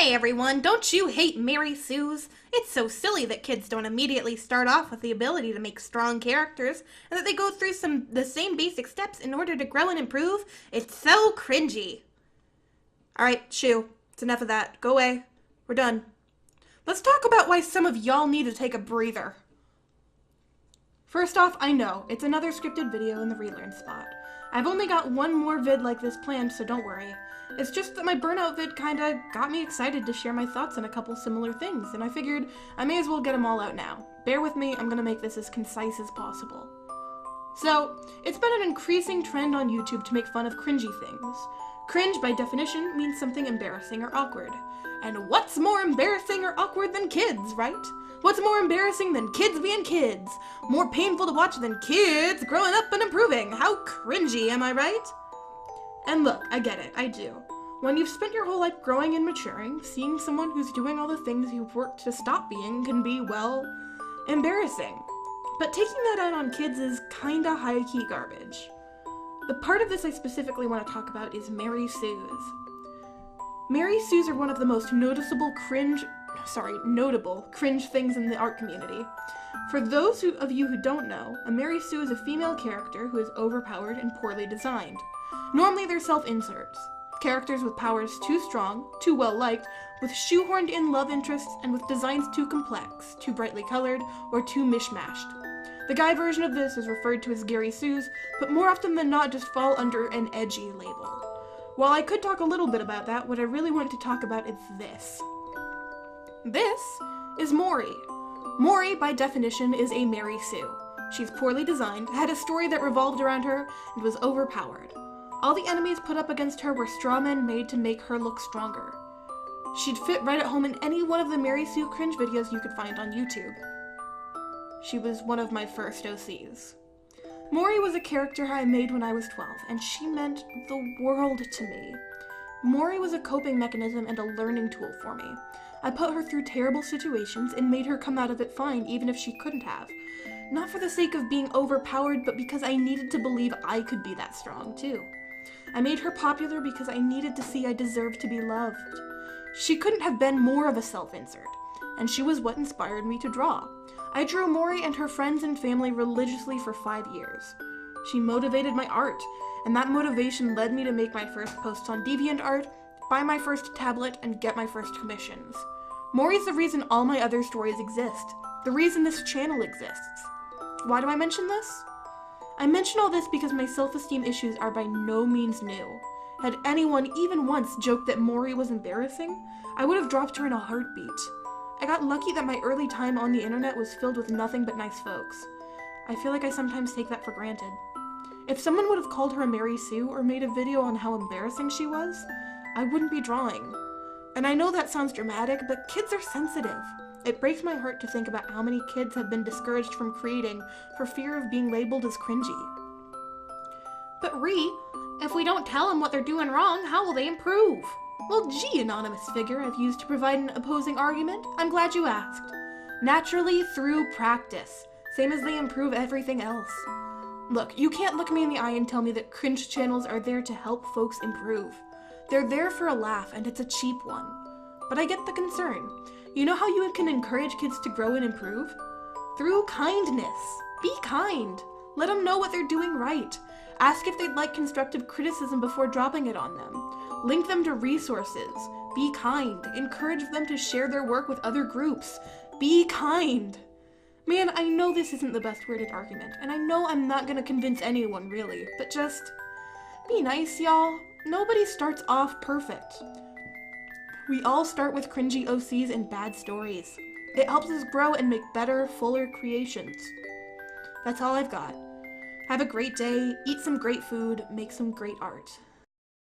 Hey everyone, don't you hate Mary Sue's? It's so silly that kids don't immediately start off with the ability to make strong characters, and that they go through the same basic steps in order to grow and improve. It's so cringy. Alright, Shoo, it's enough of that. Go away. We're done. Let's talk about why some of y'all need to take a breather. First off, I know, it's another scripted video in the Ree-Learns spot. I've only got one more vid like this planned, so don't worry. It's just that my burnout vid kinda got me excited to share my thoughts on a couple similar things, and I figured I may as well get them all out now. Bear with me, I'm gonna make this as concise as possible. So, it's been an increasing trend on YouTube to make fun of cringy things. Cringe, by definition, means something embarrassing or awkward. And what's more embarrassing or awkward than kids, right? What's more embarrassing than kids being kids? More painful to watch than kids growing up and improving? How cringy, am I right? And look, I get it, I do. When you've spent your whole life growing and maturing, seeing someone who's doing all the things you've worked to stop being can be, well, embarrassing. But taking that out on kids is kinda high-key garbage. The part of this I specifically want to talk about is Mary Sue's. Mary Sue's are one of the most notable cringe things in the art community. For those of you who don't know, a Mary Sue is a female character who is overpowered and poorly designed. Normally they're self-inserts. Characters with powers too strong, too well-liked, with shoehorned in love interests, and with designs too complex, too brightly colored, or too mishmashed. The guy version of this is referred to as Gary Sue's, but more often than not just fall under an edgy label. While I could talk a little bit about that, what I really want to talk about is this. This is Mori. Mori, by definition, is a Mary Sue. She's poorly designed, had a story that revolved around her, and was overpowered. All the enemies put up against her were straw men made to make her look stronger. She'd fit right at home in any one of the Mary Sue cringe videos you could find on YouTube. She was one of my first OCs. Mori was a character I made when I was 12, and she meant the world to me. Mori was a coping mechanism and a learning tool for me. I put her through terrible situations and made her come out of it fine even if she couldn't have. Not for the sake of being overpowered, but because I needed to believe I could be that strong too. I made her popular because I needed to see I deserved to be loved. She couldn't have been more of a self-insert, and she was what inspired me to draw. I drew Mori and her friends and family religiously for 5 years. She motivated my art, and that motivation led me to make my first posts on DeviantArt, buy my first tablet, and get my first commissions. Mori's the reason all my other stories exist, the reason this channel exists. Why do I mention this? I mention all this because my self-esteem issues are by no means new. Had anyone even once joked that Mori was embarrassing, I would have dropped her in a heartbeat. I got lucky that my early time on the internet was filled with nothing but nice folks. I feel like I sometimes take that for granted. If someone would have called her a Mary Sue or made a video on how embarrassing she was, I wouldn't be drawing. And I know that sounds dramatic, but kids are sensitive. It breaks my heart to think about how many kids have been discouraged from creating for fear of being labeled as cringy. But Ree, if we don't tell them what they're doing wrong, how will they improve? Well, gee, anonymous figure I've used to provide an opposing argument, I'm glad you asked. Naturally, through practice, same as they improve everything else. Look, you can't look me in the eye and tell me that cringe channels are there to help folks improve. They're there for a laugh, and it's a cheap one. But I get the concern. You know how you can encourage kids to grow and improve? Through kindness. Be kind. Let them know what they're doing right. Ask if they'd like constructive criticism before dropping it on them. Link them to resources. Be kind. Encourage them to share their work with other groups. Be kind. Man, I know this isn't the best worded argument, and I know I'm not gonna convince anyone really, but just be nice, y'all. Nobody starts off perfect. We all start with cringy OCs and bad stories. It helps us grow and make better, fuller creations. That's all I've got. Have a great day, eat some great food, make some great art.